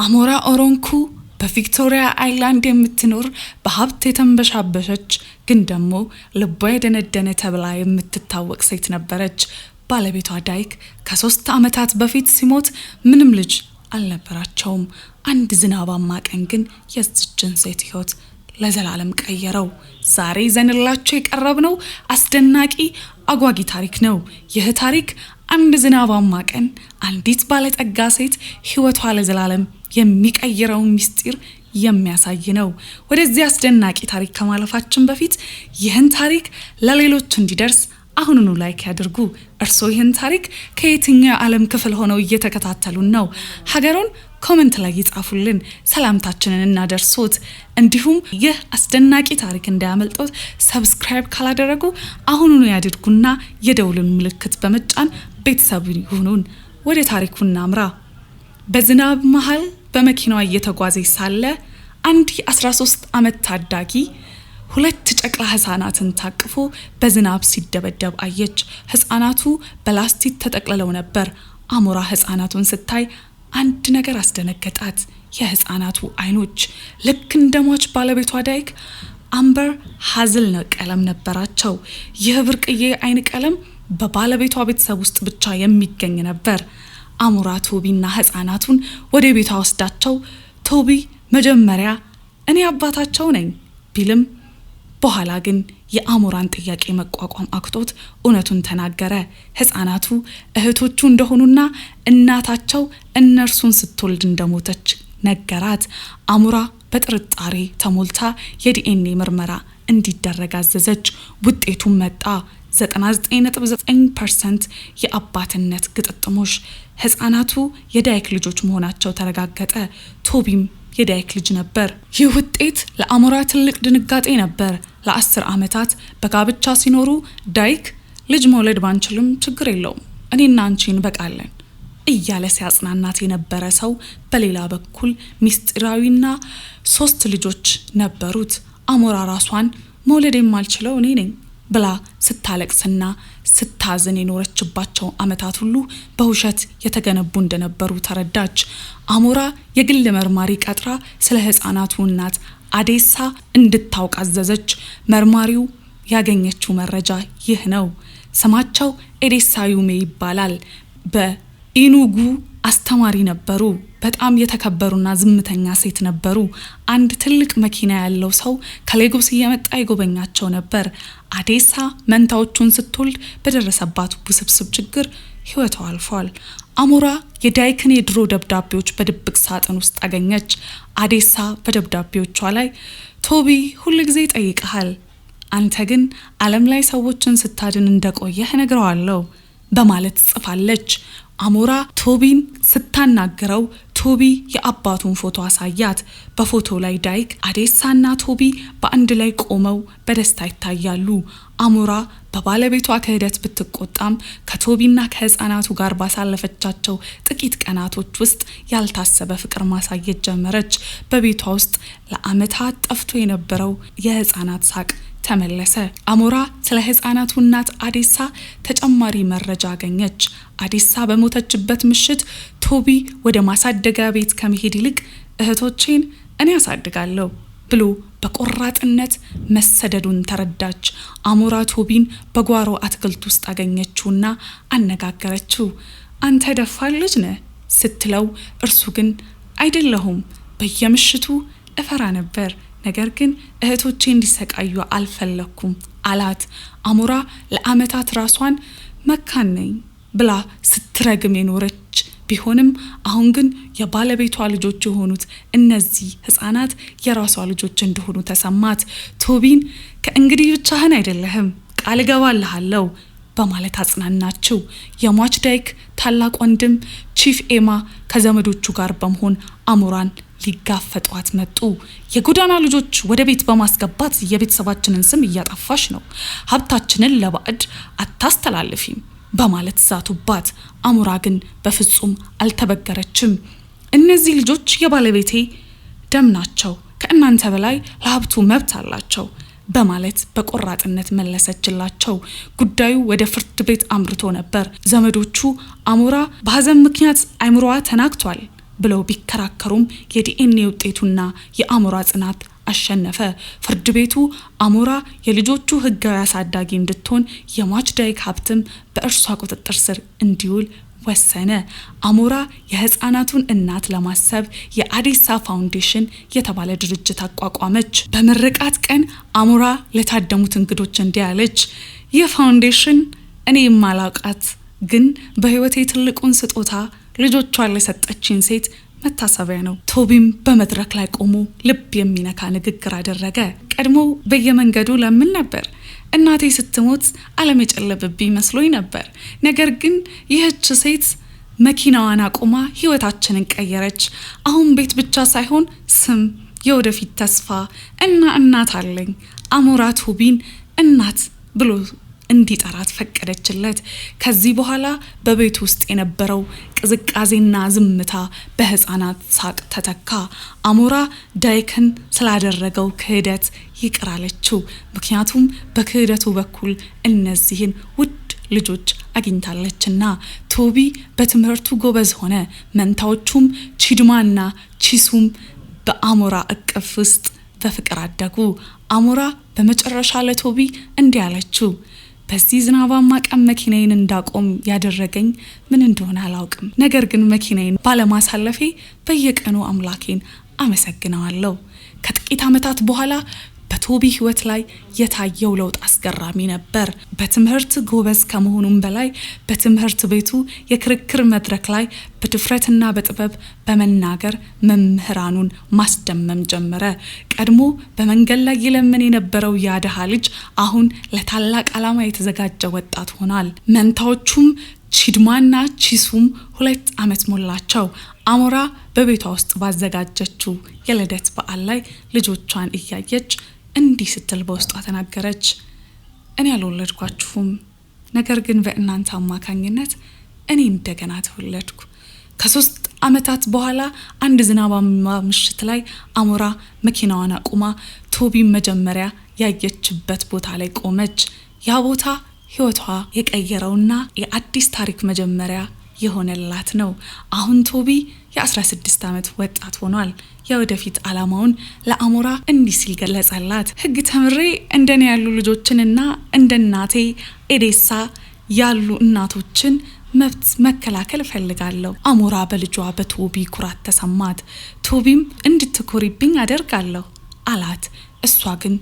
አሞራ ኦሮንኩ በቪክቶሪያ አይላንድ የምትኖር በሀብት የተንበሻበሸች ግን ደግሞ ልቧ የደነደነ ተብላ የምትታወቅ ሴት ነበረች። ባለቤቷ ዳይክ ከ3 ዓመታት በፊት ሲሞት ምንም ልጅ አልነበራቸውም። አንድ ዝናባማ ቀን ግን የዚችን ሴት ህይወት ለዘላለም ቀየረው። ዛሬ ዘንላችሁ የቀረብነው አስደናቂ አጓጊ ታሪክ ነው። ይህ ታሪክ አንድ ዝናባማ ቀን አንዲት ባለጠጋ ሴት ህይወቷ ለዘላለም የሚቀይረው ሚስጥር የሚያሳይ ነው። ወደዚህ አስደናቂ ታሪክ ከማለፋችን በፊት ይህን ታሪክ ለሌሎች እንዲደርስ አሁኑኑ ላይክ ያድርጉ። እርስዎ ይህን ታሪክ ከየትኛው ዓለም ክፍል ሆነው እየተከታተሉን ነው? ሀገሩን ኮሜንት ላይ ይጻፉልን፣ ሰላምታችንን እናደርሶት። እንዲሁም ይህ አስደናቂ ታሪክ እንዳያመልጦት ሰብስክራይብ ካላደረጉ አሁኑኑ ያድርጉና የደውልን ምልክት በመጫን ቤተሰብ ይሁኑን። ወደ ታሪኩ እናምራ። በዝናብ መሃል በመኪናዋ እየተጓዘ ሳለ አንድ የ13 ዓመት ታዳጊ 2 ጨቅላ ህፃናትን ታቅፎ በዝናብ ሲደበደብ አየች። ህፃናቱ በላስቲክ ተጠቅልለው ነበር። አሞራ ህፃናቱን ስታይ አንድ ነገር አስደነገጣት። የህፃናቱ አይኖች ልክ እንደሞች ባለቤቷ ዳይክ አምበር ሀዝል ቀለም ነበራቸው። ይህ ብርቅዬ አይን ቀለም በባለቤቷ ቤተሰብ ውስጥ ብቻ የሚገኝ ነበር። አሞራ ቶቢና ህፃናቱን ወደ ቤቷ ወስዳቸው ቶቢ መጀመሪያ እኔ አባታቸው ነኝ ቢልም በኋላ ግን የአሞራን ጥያቄ መቋቋም አክቶት እውነቱን ተናገረ። ህፃናቱ እህቶቹ እንደሆኑና እናታቸው እነርሱን ስትወልድ እንደሞተች ነገራት። አሞራ በጥርጣሬ ተሞልታ የዲኤንኤ ምርመራ እንዲደረግ አዘዘች። ውጤቱም መጣ። 99.9% የአባትነት ግጥጥሞሽ። ህፃናቱ የዳይክ ልጆች መሆናቸው ተረጋገጠ። ቶቢም የዳይክ ልጅ ነበር። ይህ ውጤት ለአሞራ ትልቅ ድንጋጤ ነበር። ለ10 ዓመታት በጋብቻ ሲኖሩ ዳይክ ልጅ መውለድ ባንችልም ችግር የለውም እኔና አንቺ እንበቃለን እያለ ሲያጽናናት የነበረ ሰው በሌላ በኩል ሚስጥራዊና 3 ልጆች ነበሩት። አሞራ ራሷን መውለድ የማልችለው እኔ ነኝ ብላ ስታለቅስና ስታዝን የኖረችባቸው ዓመታት ሁሉ በውሸት የተገነቡ እንደነበሩ ተረዳች። አሞራ የግል መርማሪ ቀጥራ ስለ ህፃናቱ እናት አዴሳ እንድታውቅ አዘዘች። መርማሪው ያገኘችው መረጃ ይህ ነው። ስማቸው ኤዴሳ ዩሜ ይባላል። በኢኑጉ አስተማሪ ነበሩ። በጣም የተከበሩና ዝምተኛ ሴት ነበሩ። አንድ ትልቅ መኪና ያለው ሰው ከሌጎስ እየመጣ ይጎበኛቸው ነበር። አዴሳ መንታዎቹን ስትወልድ በደረሰባት ውስብስብ ችግር ህይወቷ አልፏል። አሞራ የዳይክን የድሮ ደብዳቤዎች በድብቅ ሳጥን ውስጥ አገኘች። አዴሳ በደብዳቤዎቿ ላይ ቶቢ ሁልጊዜ ይጠይቅሃል፣ አንተ ግን ዓለም ላይ ሰዎችን ስታድን እንደቆየህ ነግረዋለሁ በማለት ጽፋለች። አሞራ ቶቢን ስታናገረው ቶቢ የአባቱን ፎቶ አሳያት። በፎቶ ላይ ዳይክ፣ አዴሳና ቶቢ በአንድ ላይ ቆመው በደስታ ይታያሉ። አሞራ በባለቤቷ ክህደት ብትቆጣም ከቶቢና ከህፃናቱ ጋር ባሳለፈቻቸው ጥቂት ቀናቶች ውስጥ ያልታሰበ ፍቅር ማሳየት ጀመረች። በቤቷ ውስጥ ለዓመታት ጠፍቶ የነበረው የህፃናት ሳቅ ተመለሰ። አሞራ ስለ ህፃናቱ እናት አዴሳ ተጨማሪ መረጃ አገኘች። አዴሳ በሞተችበት ምሽት ቶቢ ወደ ማሳደጊያ ቤት ከመሄድ ይልቅ እህቶቼን እኔ አሳድጋለሁ ብሎ በቆራጥነት መሰደዱን ተረዳች። አሞራ ቶቢን በጓሮ አትክልት ውስጥ አገኘችውና አነጋገረችው። አንተ ደፋር ልጅ ነህ ስትለው እርሱ ግን አይደለሁም፣ በየምሽቱ እፈራ ነበር፣ ነገር ግን እህቶቼ እንዲሰቃዩ አልፈለኩም አላት። አሞራ ለዓመታት ራሷን መካን ነኝ ብላ ስትረግም የኖረች ቢሆንም አሁን ግን የባለቤቷ ልጆች የሆኑት እነዚህ ህፃናት የራሷ ልጆች እንደሆኑ ተሰማት። ቶቢን ከእንግዲህ ብቻህን አይደለህም ቃል እገባልሃለሁ በማለት አጽናናችው። የሟች ዳይክ ታላቅ ወንድም ቺፍ ኤማ ከዘመዶቹ ጋር በመሆን አሞራን ሊጋፈጧት መጡ። የጎዳና ልጆች ወደ ቤት በማስገባት የቤተሰባችንን ስም እያጠፋሽ ነው፣ ሀብታችንን ለባዕድ አታስተላልፊም በማለት ዛቱባት። አሞራ ግን በፍጹም አልተበገረችም። እነዚህ ልጆች የባለቤቴ ደም ናቸው፣ ከእናንተ በላይ ለሀብቱ መብት አላቸው በማለት በቆራጥነት መለሰችላቸው። ጉዳዩ ወደ ፍርድ ቤት አምርቶ ነበር። ዘመዶቹ አሞራ በሀዘን ምክንያት አይምሮዋ ተናግቷል ብለው ቢከራከሩም የዲኤንኤ ውጤቱና የአሞራ ጽናት አሸነፈ። ፍርድ ቤቱ አሞራ የልጆቹ ህጋዊ አሳዳጊ እንድትሆን የሟች ዳይክ ሀብትም በእርሷ ቁጥጥር ስር እንዲውል ወሰነ። አሞራ የህፃናቱን እናት ለማሰብ የአዲሳ ፋውንዴሽን የተባለ ድርጅት አቋቋመች። በምርቃት ቀን አሞራ ለታደሙት እንግዶች እንዲህ አለች: ይህ ፋውንዴሽን እኔ የማላውቃት ግን በህይወቴ ትልቁን ስጦታ ልጆቿን ለሰጠችኝ ሴት መታሰቢያ ነው። ቶቢም በመድረክ ላይ ቆሞ ልብ የሚነካ ንግግር አደረገ። ቀድሞ በየመንገዱ ለምን ነበር እናቴ ስትሞት ዓለም የጨለመብኝ መስሎኝ ነበር። ነገር ግን ይህች ሴት መኪናዋን አቁማ ህይወታችንን ቀየረች። አሁን ቤት ብቻ ሳይሆን ስም፣ የወደፊት ተስፋ እና እናት አለኝ። አሞራ ቶቢን እናት ብሎ እንዲጠራት ፈቀደችለት። ከዚህ በኋላ በቤት ውስጥ የነበረው ቅዝቃዜና ዝምታ በህፃናት ሳቅ ተተካ። አሞራ ዳይክን ስላደረገው ክህደት ይቅር አለችው። ምክንያቱም በክህደቱ በኩል እነዚህን ውድ ልጆች አግኝታለችና። ቶቢ በትምህርቱ ጎበዝ ሆነ። መንታዎቹም ቺድማና ቺሱም በአሞራ እቅፍ ውስጥ በፍቅር አደጉ። አሞራ በመጨረሻ ለቶቢ እንዲህ አለችው: በዚህ ዝናባማ ቀን መኪናዬን እንዳቆም ያደረገኝ ምን እንደሆነ አላውቅም። ነገር ግን መኪናዬን ባለማሳለፌ በየቀኑ አምላኬን አመሰግነዋለሁ። ከጥቂት ዓመታት በኋላ በቶቢ ህይወት ላይ የታየው ለውጥ አስገራሚ ነበር። በትምህርት ጎበዝ ከመሆኑም በላይ በትምህርት ቤቱ የክርክር መድረክ ላይ በድፍረትና በጥበብ በመናገር መምህራኑን ማስደመም ጀመረ። ቀድሞ በመንገድ ላይ ይለምን የነበረው ያደሃ ልጅ አሁን ለታላቅ ዓላማ የተዘጋጀ ወጣት ሆኗል። መንታዎቹም ቺድማና ቺሱም 2 ዓመት ሞላቸው። አሞራ በቤቷ ውስጥ ባዘጋጀችው የልደት በዓል ላይ ልጆቿን እያየች እንዲህ ስትል በውስጧ ተናገረች: እኔ አልወለድኳችሁም፣ ነገር ግን በእናንተ አማካኝነት እኔ እንደገና ተወለድኩ። ከ3 ዓመታት በኋላ አንድ ዝናባማ ምሽት ላይ አሞራ መኪናዋን አቁማ ቶቢን መጀመሪያ ያየችበት ቦታ ላይ ቆመች። ያ ቦታ ህይወቷ የቀየረውና የአዲስ ታሪክ መጀመሪያ የሆነላት ነው። አሁን ቶቢ የ16 ዓመት ወጣት ሆኗል። የወደፊት ዓላማውን ለአሞራ እንዲህ ሲል ገለጸላት: ህግ ተምሬ እንደኔ ያሉ ልጆችንና እንደ እናቴ ኤዴሳ ያሉ እናቶችን መብት መከላከል እፈልጋለሁ። አሞራ በልጇ በቶቢ ኩራት ተሰማት። ቶቢም እንድትኮሪብኝ አደርጋለሁ አላት። እሷ ግን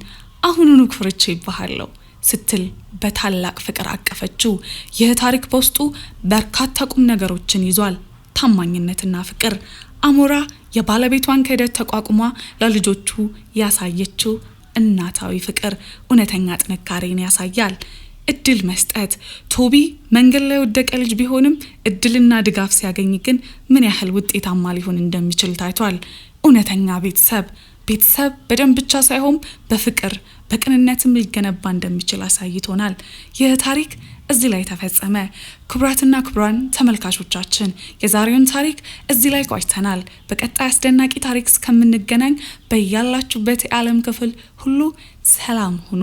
አሁኑኑ ኩርቼ ይባሃለሁ ስትል በታላቅ ፍቅር አቀፈችው። ይህ ታሪክ በውስጡ በርካታ ቁም ነገሮችን ይዟል። ታማኝነትና ፍቅር። አሞራ የባለቤቷን ክህደት ተቋቁማ ለልጆቹ ያሳየችው እናታዊ ፍቅር እውነተኛ ጥንካሬን ያሳያል። እድል መስጠት። ቶቢ መንገድ ላይ ወደቀ ልጅ ቢሆንም እድልና ድጋፍ ሲያገኝ ግን ምን ያህል ውጤታማ ሊሆን እንደሚችል ታይቷል። እውነተኛ ቤተሰብ በደንብ ብቻ ሳይሆን በፍቅር በቅንነትም ሊገነባ እንደሚችል አሳይቶናል። ይህ ታሪክ እዚህ ላይ ተፈጸመ። ክቡራትና ክቡራን ተመልካቾቻችን የዛሬውን ታሪክ እዚህ ላይ ቋጭተናል። በቀጣይ አስደናቂ ታሪክ እስከምንገናኝ በያላችሁበት የዓለም ክፍል ሁሉ ሰላም ሁኑ።